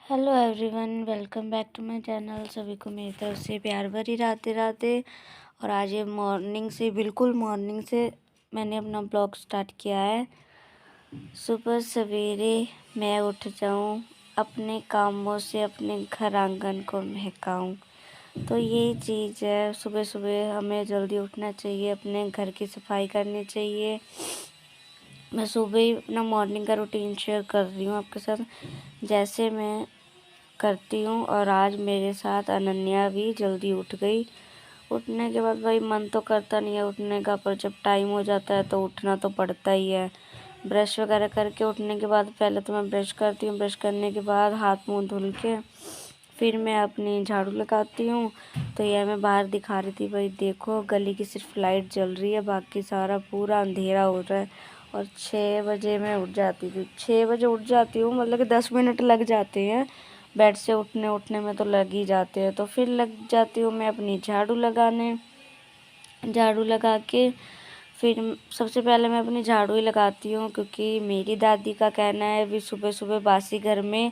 Hello everyone, welcome back to my channel. सभी को मेरी तरफ से प्यार भरी राधे राधे। और आज ये बिल्कुल मॉर्निंग से मैंने अपना ब्लॉग स्टार्ट किया है। सुबह सवेरे मैं उठ जाऊं, अपने कामों से अपने घर आंगन को महकाऊं। तो ये चीज़ है, सुबह सुबह हमें जल्दी उठना चाहिए, अपने घर की सफाई करनी चाहिए। मैं सुबह ही अपना मॉर्निंग का रूटीन शेयर कर रही हूँ आपके साथ, जैसे मैं करती हूँ। और आज मेरे साथ अनन्या भी जल्दी उठ गई। उठने के बाद भाई मन तो करता नहीं है उठने का, पर जब टाइम हो जाता है तो उठना तो पड़ता ही है। ब्रश वगैरह करके उठने के बाद पहले तो मैं ब्रश करती हूँ। ब्रश करने के बाद हाथ मुंह धुल के फिर मैं अपनी झाड़ू लगाती हूँ। तो यह मैं बाहर दिखा रही थी, भाई देखो गली की सिर्फ लाइट जल रही है, बाकी सारा पूरा अंधेरा हो रहा है। और 6 बजे मैं उठ जाती थी। 6 बजे उठ जाती हूँ, मतलब कि 10 मिनट लग जाते हैं बेड से उठने में, तो लग ही जाते हैं। तो फिर लग जाती हूँ मैं अपनी झाड़ू लगाने। झाड़ू लगा के फिर सबसे पहले मैं अपनी झाड़ू ही लगाती हूँ, क्योंकि मेरी दादी का कहना है भी सुबह सुबह बासी घर में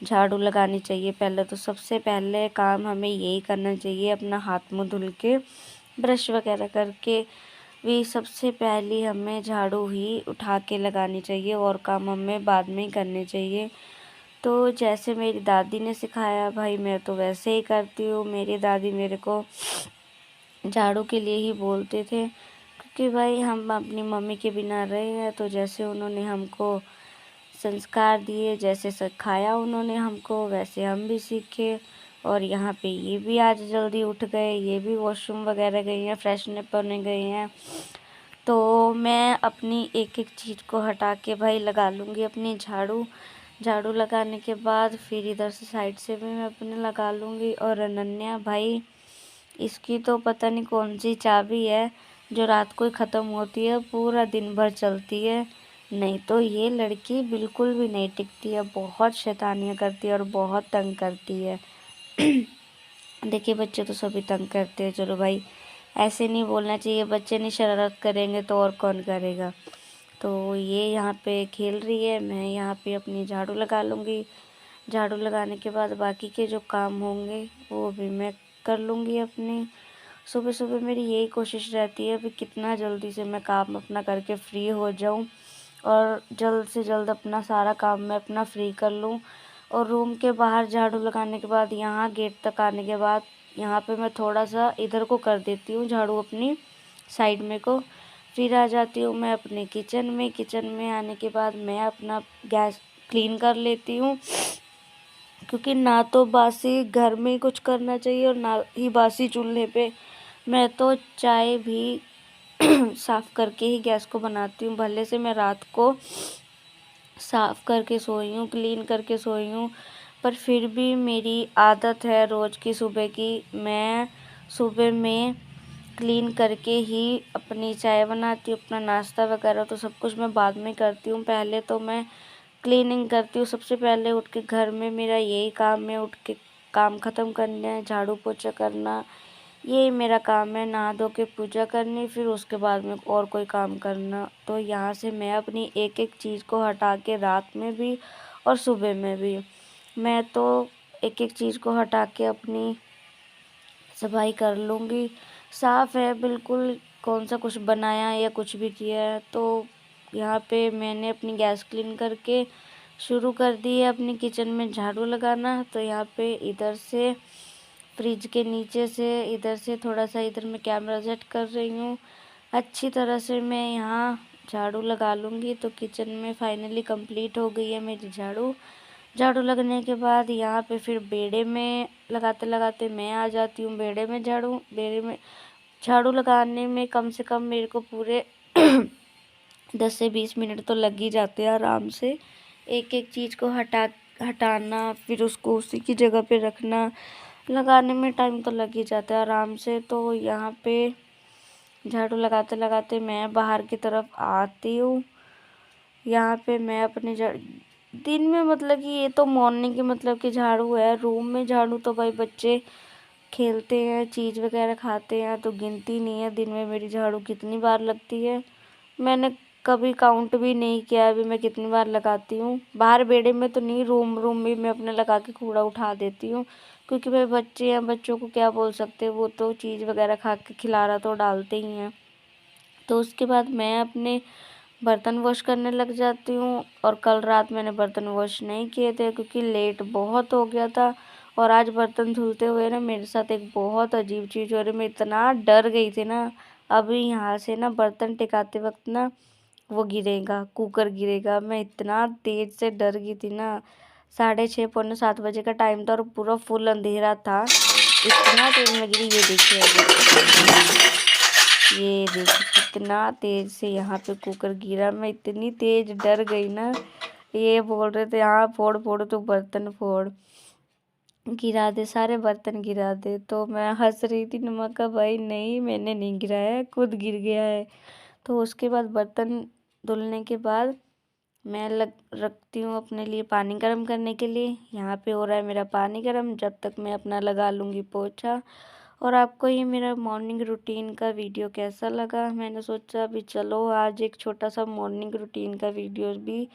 झाड़ू लगानी चाहिए। पहले तो सबसे पहले काम हमें यही करना चाहिए, अपना हाथ मुँह धुल के ब्रश वगैरह करके भी सबसे पहली हमें झाड़ू ही उठा के लगानी चाहिए, और काम हमें बाद में ही करने चाहिए। तो जैसे मेरी दादी ने सिखाया भाई, मैं तो वैसे ही करती हूँ। मेरी दादी मेरे को झाड़ू के लिए ही बोलते थे, क्योंकि भाई हम अपनी मम्मी के बिना रहे हैं। तो जैसे उन्होंने हमको संस्कार दिए, जैसे सिखाया उन्होंने हमको, वैसे हम भी सीखे। और यहाँ पे ये भी आज जल्दी उठ गए, ये भी वॉशरूम वगैरह गई हैं, फ्रेशनअप करने गए हैं। तो मैं अपनी एक एक चीज़ को हटा के भाई लगा लूँगी अपनी झाड़ू। झाड़ू लगाने के बाद फिर इधर से साइड से भी मैं अपने लगा लूँगी। और अनन्या भाई, इसकी तो पता नहीं कौन सी चाबी है जो रात को ही ख़त्म होती है, पूरा दिन भर चलती है। नहीं तो ये लड़की बिल्कुल भी नहीं टिकती है, बहुत शैतानियाँ करती है और बहुत तंग करती है। देखिए बच्चे तो सभी तंग करते हैं, चलो भाई ऐसे नहीं बोलना चाहिए, बच्चे नहीं शरारत करेंगे तो और कौन करेगा। तो ये यहाँ पे खेल रही है, मैं यहाँ पे अपनी झाड़ू लगा लूँगी। झाड़ू लगाने के बाद बाकी के जो काम होंगे वो भी मैं कर लूँगी अपने। सुबह सुबह मेरी यही कोशिश रहती है कि कितना जल्दी से मैं काम अपना करके फ्री हो जाऊँ, और जल्द से जल्द अपना सारा काम मैं अपना फ्री कर लूँ। और रूम के बाहर झाड़ू लगाने के बाद यहाँ गेट तक आने के बाद यहाँ पे मैं थोड़ा सा इधर को कर देती हूँ झाड़ू अपनी साइड में को। फिर आ जाती हूँ मैं अपने किचन में। किचन में आने के बाद मैं अपना गैस क्लीन कर लेती हूँ, क्योंकि ना तो बासी घर में कुछ करना चाहिए और ना ही बासी चूल्हे पे। मैं तो चाय भी साफ़ करके ही गैस को बनाती हूँ, भले से मैं रात को साफ़ करके सोई हूँ, क्लीन करके सोई हूँ, पर फिर भी मेरी आदत है रोज़ की सुबह की, मैं सुबह में क्लीन करके ही अपनी चाय बनाती हूँ। अपना नाश्ता वगैरह तो सब कुछ मैं बाद में करती हूँ, पहले तो मैं क्लीनिंग करती हूँ। सबसे पहले उठ के घर में मेरा यही काम है, उठ के काम ख़त्म करना है, झाड़ू पोछा करना, यही मेरा काम है। नहा धो के पूजा करनी, फिर उसके बाद में और कोई काम करना। तो यहाँ से मैं अपनी एक एक चीज़ को हटा के रात में भी और सुबह में भी मैं तो एक एक चीज़ को हटा के अपनी सफाई कर लूँगी। साफ़ है बिल्कुल, कौन सा कुछ बनाया या कुछ भी किया है। तो यहाँ पे मैंने अपनी गैस क्लीन करके शुरू कर दी है अपनी किचन में झाड़ू लगाना। तो यहाँ पे इधर से फ्रिज के नीचे से इधर से थोड़ा सा इधर मैं कैमरा सेट कर रही हूँ, अच्छी तरह से मैं यहाँ झाड़ू लगा लूँगी। तो किचन में फाइनली कंप्लीट हो गई है मेरी झाड़ू। झाड़ू लगने के बाद यहाँ पे फिर बेड़े में लगाते लगाते मैं आ जाती हूँ बेड़े में। बेड़े में झाड़ू लगाने में कम से कम मेरे को पूरे 10 से 20 मिनट तो लग ही जाते हैं आराम से। एक एक चीज़ को हटाना, फिर उसको उसी की जगह पे रखना, लगाने में टाइम तो लग ही जाता है आराम से। तो यहाँ पे झाड़ू लगाते लगाते मैं बाहर की तरफ आती हूँ। यहाँ पे मैं अपने दिन में, मतलब कि ये तो मॉर्निंग की मतलब कि झाड़ू है। रूम में झाड़ू तो भाई बच्चे खेलते हैं, चीज़ वगैरह खाते हैं, तो गिनती नहीं है दिन में मेरी झाड़ू कितनी बार लगती है। मैंने कभी काउंट भी नहीं किया अभी मैं कितनी बार लगाती हूँ। बाहर बेड़े में तो नहीं, रूम में मैं अपने लगा के कूड़ा उठा देती हूँ, क्योंकि भाई बच्चे हैं, बच्चों को क्या बोल सकते हैं, वो तो चीज़ वगैरह खा के खिलाना तो डालते ही हैं। तो उसके बाद मैं अपने बर्तन वॉश करने लग जाती हूँ। और कल रात मैंने बर्तन वॉश नहीं किए थे क्योंकि लेट बहुत हो गया था। और आज बर्तन धुलते हुए ना मेरे साथ एक बहुत अजीब चीज़ हो रही, मैं इतना डर गई थी ना। अभी यहाँ से ना बर्तन टिकाते वक्त ना वो गिरेगा, कुकर गिरेगा, मैं इतना तेज से डर गई थी ना। 6:30 पौने 7 बजे का टाइम था और पूरा फुल अंधेरा था, इतना तेज में गिरी। ये देखिए ये देखिए कितना तेज से यहाँ पे कुकर गिरा, मैं इतनी तेज डर गई ना। ये बोल रहे थे हाँ फोड़ फोड़ तो बर्तन फोड़, गिरा दे सारे बर्तन गिरा दे। तो मैं हंस रही थी, नमक का भाई नहीं मैंने नहीं गिराया है, खुद गिर गया है। तो उसके बाद बर्तन धुलने के बाद मैं रखती हूँ अपने लिए पानी गर्म करने के लिए। यहाँ पे हो रहा है मेरा पानी गर्म, जब तक मैं अपना लगा लूँगी पोछा। और आपको ये मेरा मॉर्निंग रूटीन का वीडियो कैसा लगा? मैंने सोचा अभी चलो आज एक छोटा सा मॉर्निंग रूटीन का वीडियो भी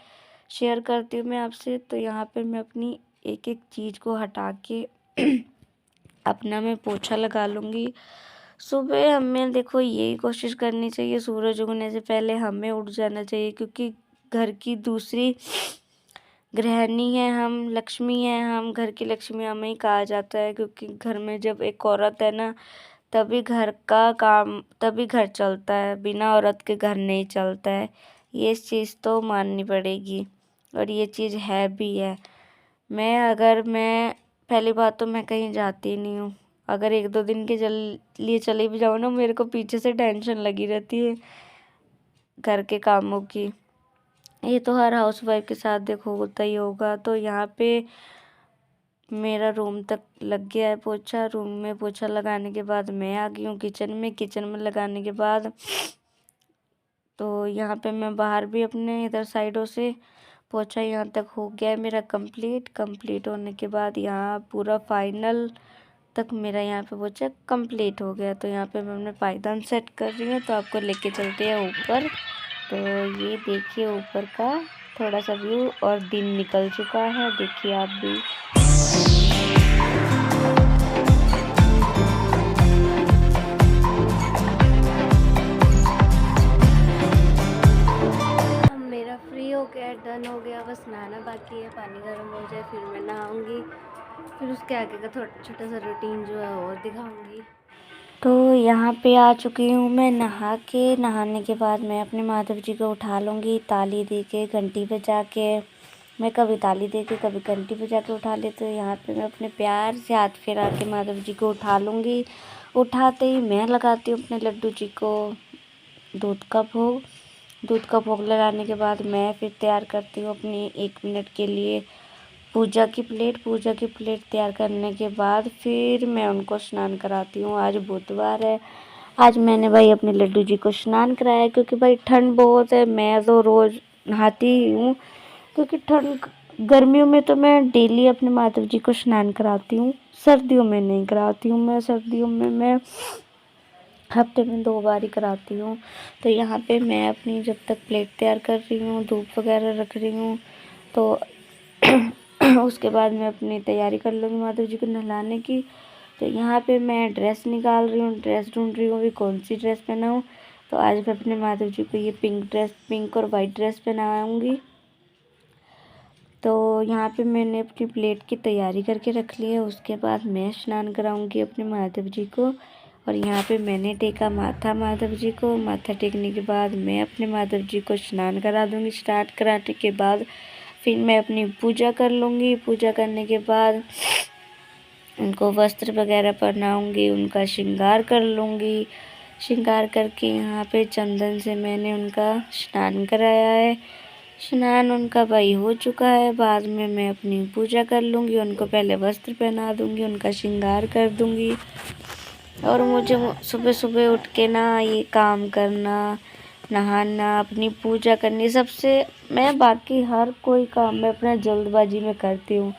शेयर करती हूँ मैं आपसे। तो यहाँ पे मैं अपनी एक एक चीज़ को हटा के अपना मैं पोछा लगा लूँगी। सुबह हमें देखो यही कोशिश करनी चाहिए, सूरज उगने से पहले हमें उठ जाना चाहिए, क्योंकि घर की दूसरी गृहिणी है हम, लक्ष्मी है हम, घर की लक्ष्मी हमें ही कहा जाता है। क्योंकि घर में जब एक औरत है ना तभी घर का काम, तभी घर चलता है, बिना औरत के घर नहीं चलता है। ये चीज़ तो माननी पड़ेगी और ये चीज़ है भी है। मैं पहली बात तो मैं कहीं जाती नहीं हूँ, अगर 1-2 दिन के लिए चली भी जाऊँ ना, मेरे को पीछे से टेंशन लगी रहती है घर के कामों की। ये तो हर हाउसवाइफ के साथ देखो होता ही होगा। तो यहाँ पे मेरा रूम तक लग गया है पोछा। रूम में पोछा लगाने के बाद मैं आ गई हूँ किचन में लगाने के बाद तो यहाँ पे मैं बाहर भी अपने इधर साइडों से पोछा यहाँ तक हो गया है मेरा कंप्लीट होने के बाद यहाँ पूरा फाइनल तक मेरा यहाँ पे पोछा कंप्लीट हो गया। तो यहाँ पे मैं अपने पायदान सेट कर रही हूँ, तो आपको लेके चलते हैं ऊपर। तो ये देखिए ऊपर का थोड़ा सा व्यू, और दिन निकल चुका है, देखिए आप भी। मेरा फ्री हो गया, डन हो गया, बस नहाना बाकी है। पानी गर्म हो जाए फिर मैं नहाऊंगी, फिर उसके आगे का थोड़ा छोटा सा रूटीन जो है और दिखाऊंगी। तो यहाँ पे आ चुकी हूँ मैं नहाने के बाद मैं अपने माधव जी को उठा लूँगी, ताली दे के घंटी बजा के। मैं कभी ताली दे के कभी घंटी बजा के उठा लेती हूँ। यहाँ पे मैं अपने प्यार से हाथ फैला के माधव जी को उठा लूँगी। उठाते ही मैं लगाती हूँ अपने लड्डू जी को दूध का भोग लगाने के बाद मैं फिर तैयार करती हूँ अपनी 1 मिनट के लिए पूजा की प्लेट तैयार करने के बाद फिर मैं उनको स्नान कराती हूँ। आज बुधवार है, आज मैंने भाई अपने लड्डू जी को स्नान कराया, क्योंकि भाई ठंड बहुत है। मैं तो रोज़ नहाती ही हूँ, क्योंकि ठंड गर्मियों में तो मैं डेली अपने माधव जी को स्नान कराती हूँ, सर्दियों में नहीं कराती हूँ। सर्दियों में मैं हफ्ते में 2 बार ही कराती हूँ। तो यहाँ पे मैं अपनी जब तक प्लेट तैयार कर रही हूँ, धूप वगैरह रख रही हूँ, तो उसके बाद मैं अपनी तैयारी कर लूँगी माधव जी को नहलाने की। तो यहाँ पे मैं ड्रेस निकाल रही हूँ, ड्रेस ढूंढ रही हूँ अभी कौन सी ड्रेस पहनाऊँ। तो आज मैं अपने माधव जी को ये पिंक और वाइट ड्रेस पहनाऊँगी। तो यहाँ पे मैंने अपनी प्लेट की तैयारी करके रख ली है। उसके बाद मैं स्नान कराऊँगी अपने माधव जी को। और यहाँ पे मैंने टेका माथा माधव जी को। माथा टेकने के बाद मैं अपने माधव जी को स्नान करा दूँगी। स्टार्ट कराने के बाद फिर मैं अपनी पूजा कर लूँगी। पूजा करने के बाद उनको वस्त्र वगैरह पहनाऊँगी, उनका श्रृंगार कर लूँगी। श्रृंगार करके यहाँ पे चंदन से मैंने उनका स्नान कराया है। स्नान उनका भाई हो चुका है। बाद में मैं अपनी पूजा कर लूँगी, उनको पहले वस्त्र पहना दूँगी, उनका श्रृंगार कर दूँगी। और मुझे सुबह सुबह उठ के ना ये काम करना, नहाना, अपनी पूजा करनी, सबसे मैं बाकी हर कोई काम मैं अपना जल्दबाजी में करती हूँ।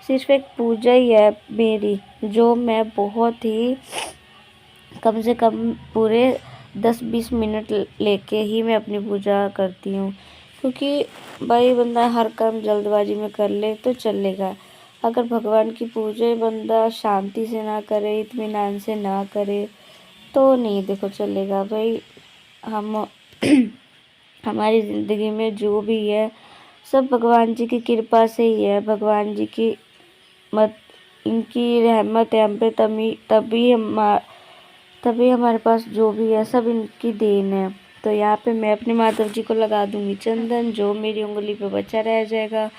सिर्फ एक पूजा ही है मेरी जो मैं बहुत ही कम से कम पूरे 10-20 मिनट लेके ही मैं अपनी पूजा करती हूँ, क्योंकि भाई बंदा हर काम जल्दबाजी में कर ले तो चलेगा। अगर भगवान की पूजा बंदा शांति से ना करे, इत्मीनान से ना करे तो नहीं देखो चलेगा भाई। हम हमारी ज़िंदगी में जो भी है सब भगवान जी की कृपा से ही है। भगवान जी की मत इनकी रहमत है हम पे, तभी हमारे पास जो भी है सब इनकी देन है। तो यहाँ पे मैं अपने माधव जी को लगा दूंगी चंदन, जो मेरी उंगली पे बचा रह जाएगा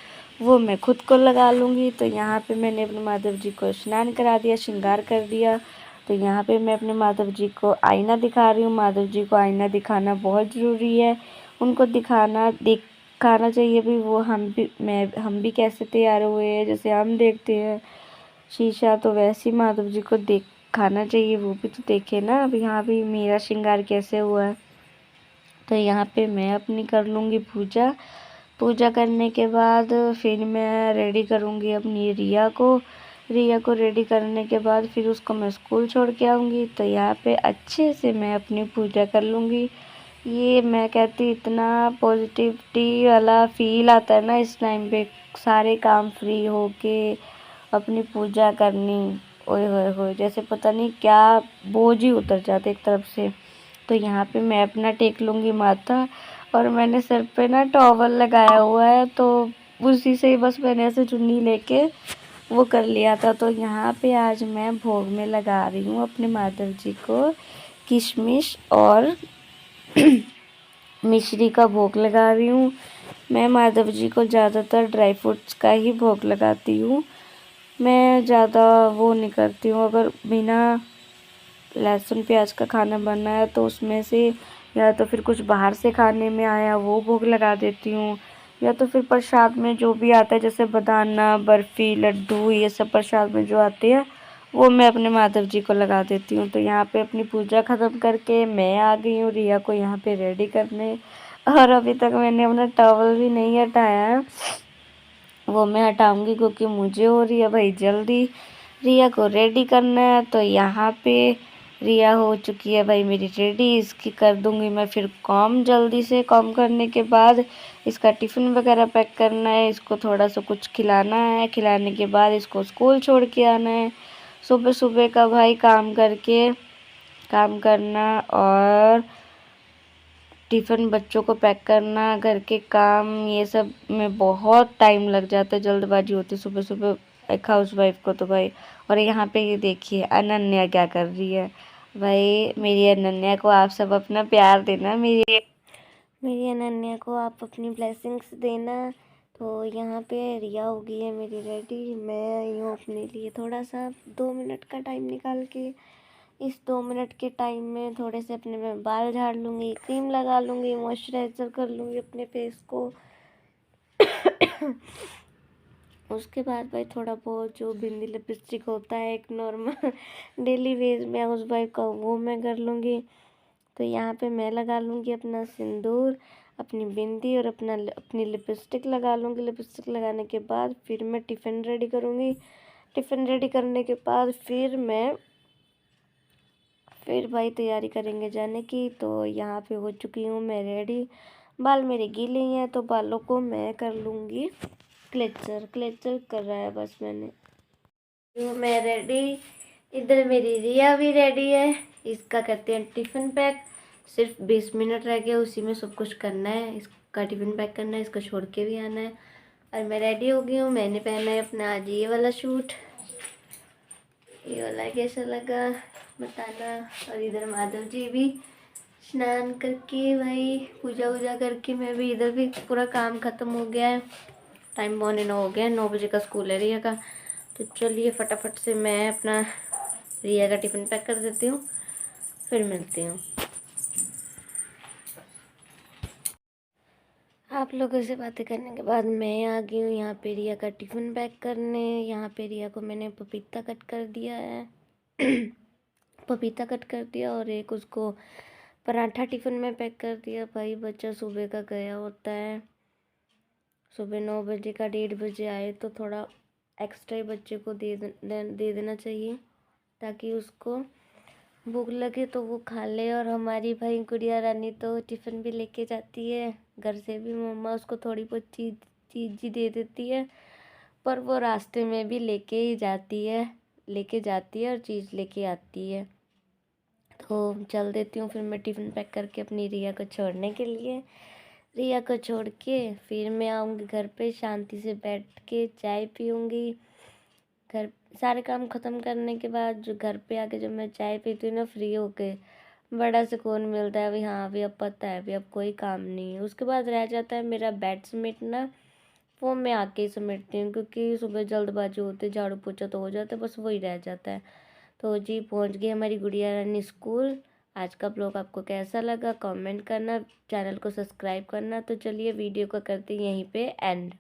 वो मैं खुद को लगा लूँगी। तो यहाँ पे मैंने अपने माधव जी को स्नान करा दिया, श्रृंगार कर दिया। तो यहाँ पे मैं अपने माधव जी को आईना दिखा रही हूँ। माधव जी को आईना दिखाना बहुत ज़रूरी है, उनको दिखाना चाहिए भी। वो हम भी कैसे तैयार हुए हैं, जैसे हम देखते हैं शीशा, तो वैसे ही माधव जी को दिखाना चाहिए, वो भी तो देखे ना। अब यहाँ भी मेरा श्रृंगार कैसे हुआ है। तो यहाँ पे मैं अपनी कर लूँगी पूजा। पूजा करने के बाद फिर मैं रेडी करूँगी अपनी रिया को रेडी करने के बाद फिर उसको मैं स्कूल छोड़ के आऊँगी। तो यहाँ पे अच्छे से मैं अपनी पूजा कर लूँगी। ये मैं कहती इतना पॉजिटिविटी वाला फील आता है ना इस टाइम पे, सारे काम फ्री होके अपनी पूजा करनी। ओए होए होए, जैसे पता नहीं क्या बोझ ही उतर जाते एक तरफ से। तो यहाँ पे मैं अपना टेक लूँगी माथा, और मैंने सर पे ना टॉवल लगाया हुआ है, तो उसी से ही बस मैंने ऐसे चुन्नी लेके वो कर लिया था। तो यहाँ पे आज मैं भोग में लगा रही हूँ अपने माधव जी को किशमिश और मिश्री का भोग लगा रही हूँ। मैं माधव जी को ज़्यादातर ड्राई फ्रूट्स का ही भोग लगाती हूँ, मैं ज़्यादा वो नहीं करती हूँ। अगर बिना लहसुन प्याज का खाना बना है तो उसमें से या तो फिर कुछ बाहर से खाने में आया वो भोग लगा देती हूँ, या तो फिर प्रसाद में जो भी आता है जैसे बदाना, बर्फ़ी, लड्डू, ये सब प्रसाद में जो आते हैं वो मैं अपने माधव जी को लगा देती हूँ। तो यहाँ पे अपनी पूजा ख़त्म करके मैं आ गई हूँ रिया को यहाँ पे रेडी करने, और अभी तक मैंने अपना टॉवल भी नहीं हटाया है, वो मैं हटाऊँगी क्योंकि मुझे हो रही है भाई जल्दी रिया को रेडी करना है। तो यहाँ पे रिया हो चुकी है भाई मेरी रेडी, इसकी कर दूँगी मैं फिर काम जल्दी से। काम करने के बाद इसका टिफ़िन वगैरह पैक करना है, इसको थोड़ा सा कुछ खिलाना है, खिलाने के बाद इसको स्कूल छोड़ के आना है। सुबह सुबह का भाई काम करना और टिफ़िन बच्चों को पैक करना, घर के काम, ये सब में बहुत टाइम लग जाता है, जल्दबाजी होती है सुबह सुबह एक हाउसवाइफ को तो भाई। और यहाँ पे ये देखिए अनन्या क्या कर रही है। भाई मेरी अनन्या को आप सब अपना प्यार देना, मेरी अनन्या को आप अपनी ब्लेसिंग्स देना। तो यहाँ पे रिया हो गई है मेरी रेडी, मैं आई हूँ अपने लिए थोड़ा सा 2 मिनट का टाइम निकाल के। इस 2 मिनट के टाइम में थोड़े से अपने मैं बाल झाड़ लूँगी, क्रीम लगा लूँगी, मॉइस्चराइज़र कर लूँगी अपने फेस को। उसके बाद भाई थोड़ा बहुत जो बिंदी लिपस्टिक होता है एक नॉर्मल डेली वेज में हाउसवाइफ का, वो मैं कर लूँगी। तो यहाँ पे मैं लगा लूँगी अपना सिंदूर, अपनी बिंदी और अपनी लिपस्टिक लगा लूँगी। लिपस्टिक लगाने के बाद फिर मैं टिफ़िन रेडी करूँगी। टिफ़िन रेडी करने के बाद फिर भाई तैयारी करेंगे जाने की। तो यहाँ पे हो चुकी हूँ मैं रेडी। बाल मेरे गीले ही हैं तो बालों को मैं कर लूँगी क्लेचर कर रहा है बस मैंने। तो मैं रेडी, इधर मेरी रिया भी रेडी है, इसका करते हैं टिफ़िन पैक। सिर्फ 20 मिनट रह गए, उसी में सब कुछ करना है, इसका टिफ़िन पैक करना है, इसको छोड़ के भी आना है। और मैं रेडी हो गई हूँ, मैंने पहना है अपना आज ये वाला सूट। ये वाला कैसा लगा बताना। और इधर माधव जी भी स्नान करके भाई पूजा वूजा करके, मैं भी इधर भी पूरा काम ख़त्म हो गया है। टाइम 9:15 हो गया, 9 बजे का स्कूल है रिया का। तो चलिए फटाफट से मैं अपना रिया का टिफ़िन पैक कर देती हूँ, फिर मिलती हूँ। आप लोगों से बातें करने के बाद मैं आ गई हूँ यहाँ पे रिया का टिफ़िन पैक करने। यहाँ पे रिया को मैंने पपीता कट कर दिया है पपीता कट कर दिया और एक उसको पराठा टिफ़िन में पैक कर दिया। भाई बच्चा सुबह का गया होता है, सुबह 9 बजे का 1:30 बजे आए तो थोड़ा एक्स्ट्रा ही बच्चे को दे देना चाहिए, ताकि उसको भूख लगे तो वो खा ले। और हमारी भाई गुड़िया रानी तो टिफ़िन भी लेके जाती है घर से भी। मम्मा उसको थोड़ी बहुत चीज़ ही दे देती है, पर वो रास्ते में भी लेके जाती है और चीज़ लेके आती है। तो चल देती हूँ फिर मैं टिफ़िन पैक करके अपनी रिया को छोड़ने के लिए। रिया को छोड़ के फिर मैं आऊँगी घर पे, शांति से बैठ के चाय पीऊँगी। घर सारे काम ख़त्म करने के बाद जो घर पे आके जब मैं चाय पीती हूँ ना, फ्री होके बड़ा सुकून मिलता है। अभी हाँ, अभी अब पता है अभी अब कोई काम नहीं है। उसके बाद रह जाता है मेरा बेड समेटना, वो मैं आके ही समेटती हूँ क्योंकि सुबह जल्दबाजी होती, झाड़ू पोछा तो हो जाता है, बस वही रह जाता है। तो जी पहुँच गई हमारी गुड़िया रानी स्कूल। आज का ब्लॉग आपको कैसा लगा कमेंट करना, चैनल को सब्सक्राइब करना। तो चलिए वीडियो को करते यहीं पे एंड।